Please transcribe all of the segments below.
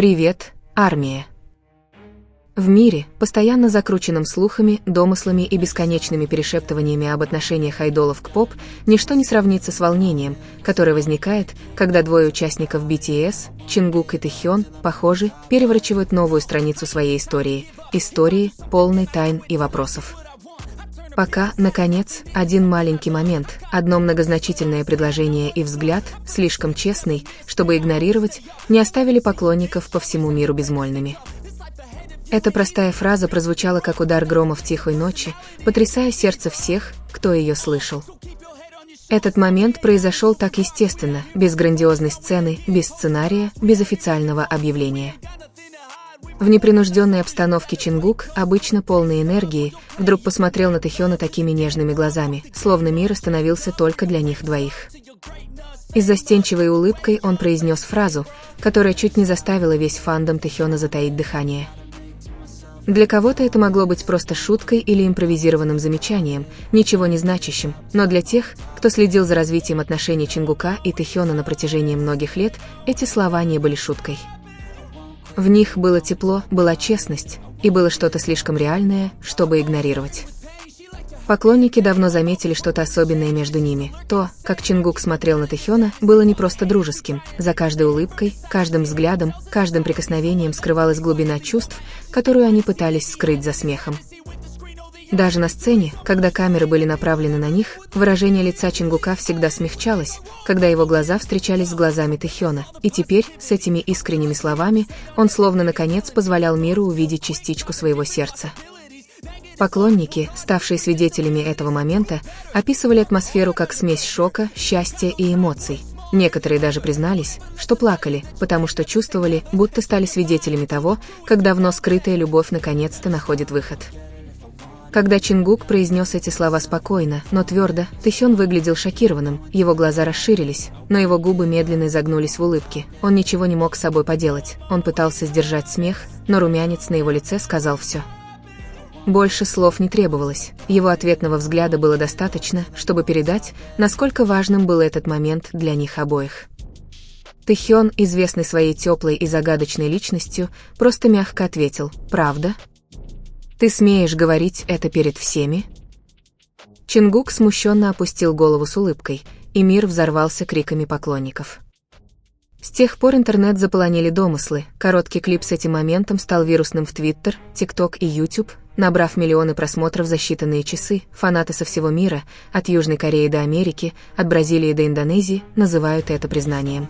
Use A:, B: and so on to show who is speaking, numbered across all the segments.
A: Привет, армия. В мире, постоянно закрученном слухами, домыслами и бесконечными перешептываниями об отношениях айдолов к поп, ничто не сравнится с волнением, которое возникает, когда двое участников BTS, Чингук и Тэхён, похоже, переворачивают новую страницу своей истории, полной тайн и вопросов. Пока, наконец, один маленький момент, одно многозначительное предложение и взгляд, слишком честный, чтобы игнорировать, не оставили поклонников по всему миру безмолвными. Эта простая фраза прозвучала как удар грома в тихой ночи, потрясая сердце всех, кто ее слышал. Этот момент произошел так естественно, без грандиозной сцены, без сценария, без официального объявления. В непринужденной обстановке Чингук, обычно полной энергии, вдруг посмотрел на Тэхёна такими нежными глазами, словно мир остановился только для них двоих. И с застенчивой улыбкой он произнес фразу, которая чуть не заставила весь фандом Тэхёна затаить дыхание. Для кого-то это могло быть просто шуткой или импровизированным замечанием, ничего не значащим, но для тех, кто следил за развитием отношений Чингука и Тэхёна на протяжении многих лет, эти слова не были шуткой. В них было тепло, была честность, и было что-то слишком реальное, чтобы игнорировать. Поклонники давно заметили что-то особенное между ними. То, как Чингук смотрел на Тэхёна, было не просто дружеским. За каждой улыбкой, каждым взглядом, каждым прикосновением скрывалась глубина чувств, которую они пытались скрыть за смехом. Даже на сцене, когда камеры были направлены на них, выражение лица Чингука всегда смягчалось, когда его глаза встречались с глазами Тэхёна, и теперь, с этими искренними словами, он словно наконец позволял миру увидеть частичку своего сердца. Поклонники, ставшие свидетелями этого момента, описывали атмосферу как смесь шока, счастья и эмоций. Некоторые даже признались, что плакали, потому что чувствовали, будто стали свидетелями того, как давно скрытая любовь наконец-то находит выход. Когда Чингук произнес эти слова спокойно, но твердо, Тэхён выглядел шокированным, его глаза расширились, но его губы медленно изогнулись в улыбке. Он ничего не мог с собой поделать, он пытался сдержать смех, но румянец на его лице сказал все. Больше слов не требовалось, его ответного взгляда было достаточно, чтобы передать, насколько важным был этот момент для них обоих. Тэхён, известный своей теплой и загадочной личностью, просто мягко ответил: «Правда? Ты смеешь говорить это перед всеми?» Чингук смущенно опустил голову с улыбкой, и мир взорвался криками поклонников. С тех пор интернет заполонили домыслы, короткий клип с этим моментом стал вирусным в Twitter, TikTok и YouTube, набрав миллионы просмотров за считанные часы. Фанаты со всего мира, от Южной Кореи до Америки, от Бразилии до Индонезии, называют это признанием.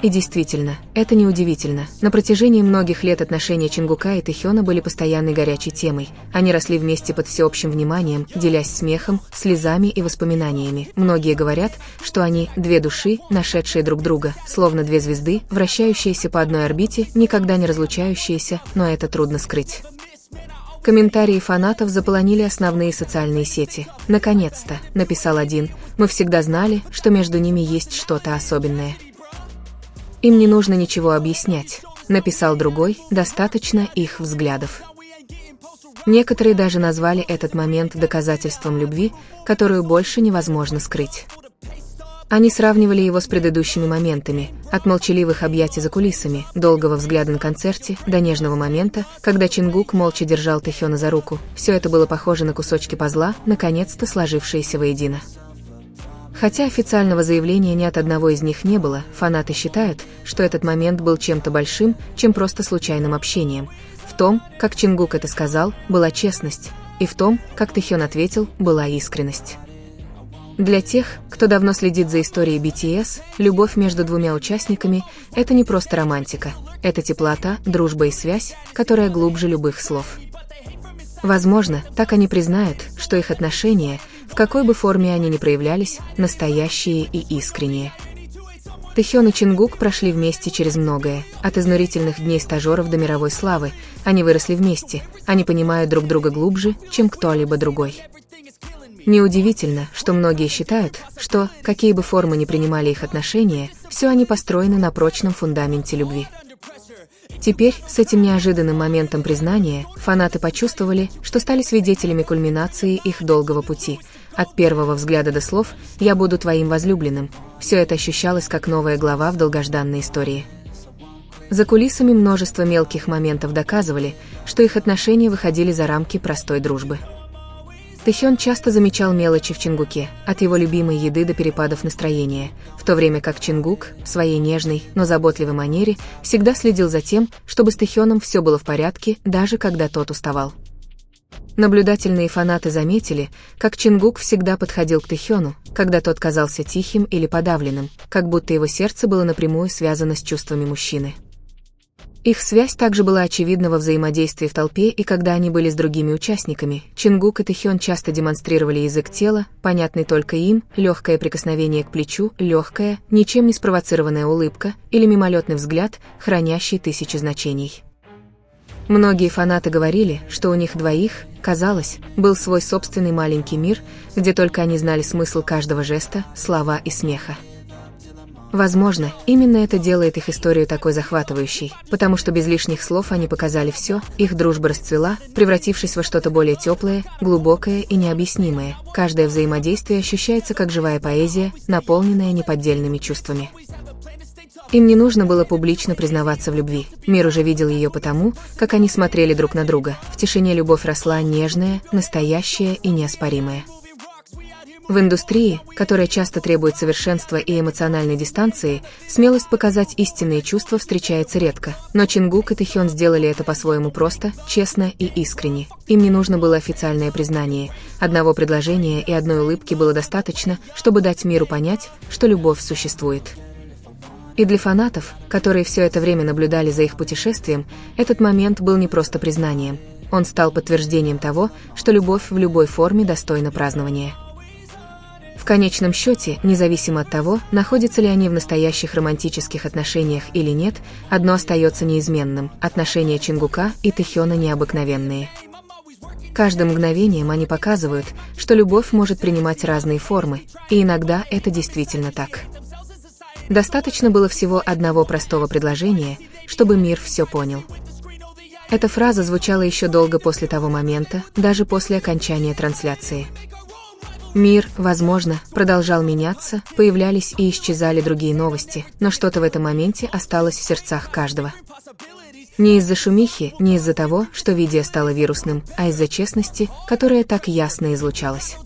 A: И действительно, это неудивительно. На протяжении многих лет отношения Чингука и Тэхёна были постоянной горячей темой. Они росли вместе под всеобщим вниманием, делясь смехом, слезами и воспоминаниями. Многие говорят, что они – две души, нашедшие друг друга, словно две звезды, вращающиеся по одной орбите, никогда не разлучающиеся, но это трудно скрыть. Комментарии фанатов заполонили основные социальные сети. «Наконец-то», – написал один, – «мы всегда знали, что между ними есть что-то особенное». «Им не нужно ничего объяснять», — написал другой, — «достаточно их взглядов». Некоторые даже назвали этот момент доказательством любви, которую больше невозможно скрыть. Они сравнивали его с предыдущими моментами, от молчаливых объятий за кулисами, долгого взгляда на концерте, до нежного момента, когда Чингук молча держал Тэхёна за руку. Все это было похоже на кусочки пазла, наконец-то сложившиеся воедино. Хотя официального заявления ни от одного из них не было, фанаты считают, что этот момент был чем-то большим, чем просто случайным общением. В том, как Чингук это сказал, была честность, и в том, как Тэхён ответил, была искренность. Для тех, кто давно следит за историей BTS, любовь между двумя участниками – это не просто романтика, это теплота, дружба и связь, которая глубже любых слов. Возможно, так они признают, что их отношения, в какой бы форме они ни проявлялись, настоящие и искренние. Тэхён и Чингук прошли вместе через многое, от изнурительных дней стажеров до мировой славы. Они выросли вместе, они понимают друг друга глубже, чем кто-либо другой. Неудивительно, что многие считают, что, какие бы формы ни принимали их отношения, все они построены на прочном фундаменте любви. Теперь, с этим неожиданным моментом признания, фанаты почувствовали, что стали свидетелями кульминации их долгого пути. От первого взгляда до слов «Я буду твоим возлюбленным» все это ощущалось как новая глава в долгожданной истории. За кулисами множество мелких моментов доказывали, что их отношения выходили за рамки простой дружбы. Тэхён часто замечал мелочи в Чингуке, от его любимой еды до перепадов настроения, в то время как Чингук, в своей нежной, но заботливой манере, всегда следил за тем, чтобы с Тэхёном все было в порядке, даже когда тот уставал. Наблюдательные фанаты заметили, как Чингук всегда подходил к Тэхёну, когда тот казался тихим или подавленным, как будто его сердце было напрямую связано с чувствами мужчины. Их связь также была очевидна во взаимодействии в толпе и когда они были с другими участниками. Чингук и Тэхён часто демонстрировали язык тела, понятный только им, легкое прикосновение к плечу, легкая, ничем не спровоцированная улыбка или мимолетный взгляд, хранящий тысячи значений. Многие фанаты говорили, что у них двоих, казалось, был свой собственный маленький мир, где только они знали смысл каждого жеста, слова и смеха. Возможно, именно это делает их историю такой захватывающей, потому что без лишних слов они показали все, их дружба расцвела, превратившись во что-то более теплое, глубокое и необъяснимое. Каждое взаимодействие ощущается как живая поэзия, наполненная неподдельными чувствами. Им не нужно было публично признаваться в любви. Мир уже видел ее потому, как они смотрели друг на друга. В тишине любовь росла нежная, настоящая и неоспоримая. В индустрии, которая часто требует совершенства и эмоциональной дистанции, смелость показать истинные чувства встречается редко. Но Чингук и Тэхён сделали это по-своему просто, честно и искренне. Им не нужно было официальное признание. Одного предложения и одной улыбки было достаточно, чтобы дать миру понять, что любовь существует. И для фанатов, которые все это время наблюдали за их путешествием, этот момент был не просто признанием. Он стал подтверждением того, что любовь в любой форме достойна празднования. В конечном счете, независимо от того, находятся ли они в настоящих романтических отношениях или нет, одно остается неизменным – отношения Чингука и Тэхёна необыкновенные. Каждым мгновением они показывают, что любовь может принимать разные формы, и иногда это действительно так. Достаточно было всего одного простого предложения, чтобы мир все понял. Эта фраза звучала еще долго после того момента, даже после окончания трансляции. Мир, возможно, продолжал меняться, появлялись и исчезали другие новости, но что-то в этом моменте осталось в сердцах каждого. Не из-за шумихи, не из-за того, что видео стало вирусным, а из-за честности, которая так ясно излучалась.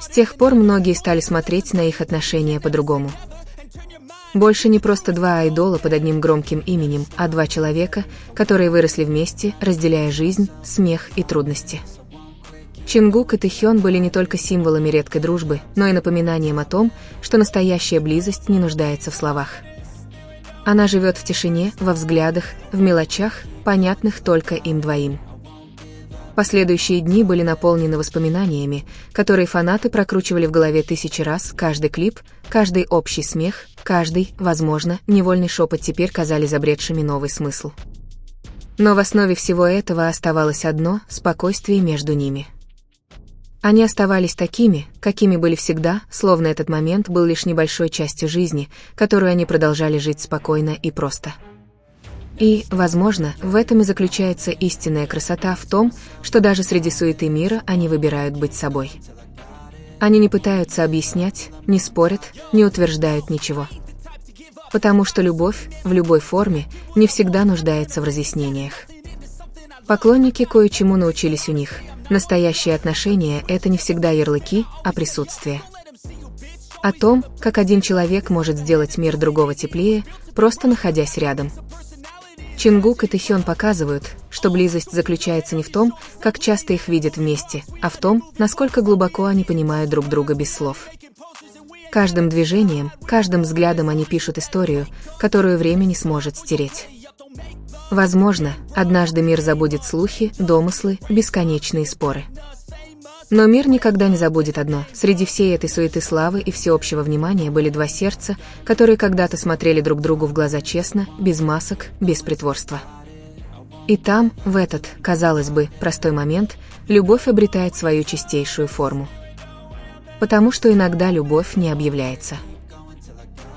A: С тех пор многие стали смотреть на их отношения по-другому. Больше не просто два айдола под одним громким именем, а два человека, которые выросли вместе, разделяя жизнь, смех и трудности. Чингук и Тэхён были не только символами редкой дружбы, но и напоминанием о том, что настоящая близость не нуждается в словах. Она живет в тишине, во взглядах, в мелочах, понятных только им двоим. Последующие дни были наполнены воспоминаниями, которые фанаты прокручивали в голове тысячи раз. Каждый клип, каждый общий смех, каждый, возможно, невольный шепот теперь казались обретшими новый смысл. Но в основе всего этого оставалось одно – спокойствие между ними. Они оставались такими, какими были всегда, словно этот момент был лишь небольшой частью жизни, которую они продолжали жить спокойно и просто. И, возможно, в этом и заключается истинная красота в том, что даже среди суеты мира они выбирают быть собой. Они не пытаются объяснять, не спорят, не утверждают ничего. Потому что любовь, в любой форме, не всегда нуждается в разъяснениях. Поклонники кое-чему научились у них. Настоящие отношения – это не всегда ярлыки, а присутствие. О том, как один человек может сделать мир другого теплее, просто находясь рядом. Чингук и Тэхён показывают, что близость заключается не в том, как часто их видят вместе, а в том, насколько глубоко они понимают друг друга без слов. Каждым движением, каждым взглядом они пишут историю, которую время не сможет стереть. Возможно, однажды мир забудет слухи, домыслы, бесконечные споры. Но мир никогда не забудет одно. Среди всей этой суеты славы и всеобщего внимания были два сердца, которые когда-то смотрели друг другу в глаза честно, без масок, без притворства. И там, в этот, казалось бы, простой момент, любовь обретает свою чистейшую форму. Потому что иногда любовь не объявляется.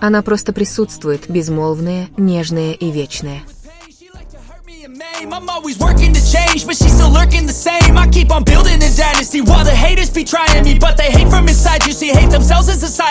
A: Она просто присутствует, безмолвная, нежная и вечная.
B: I'm always working to change, but she's still lurking the same. I keep on building a dynasty while the haters be trying me, but they hate from inside. You see, hate themselves as a society.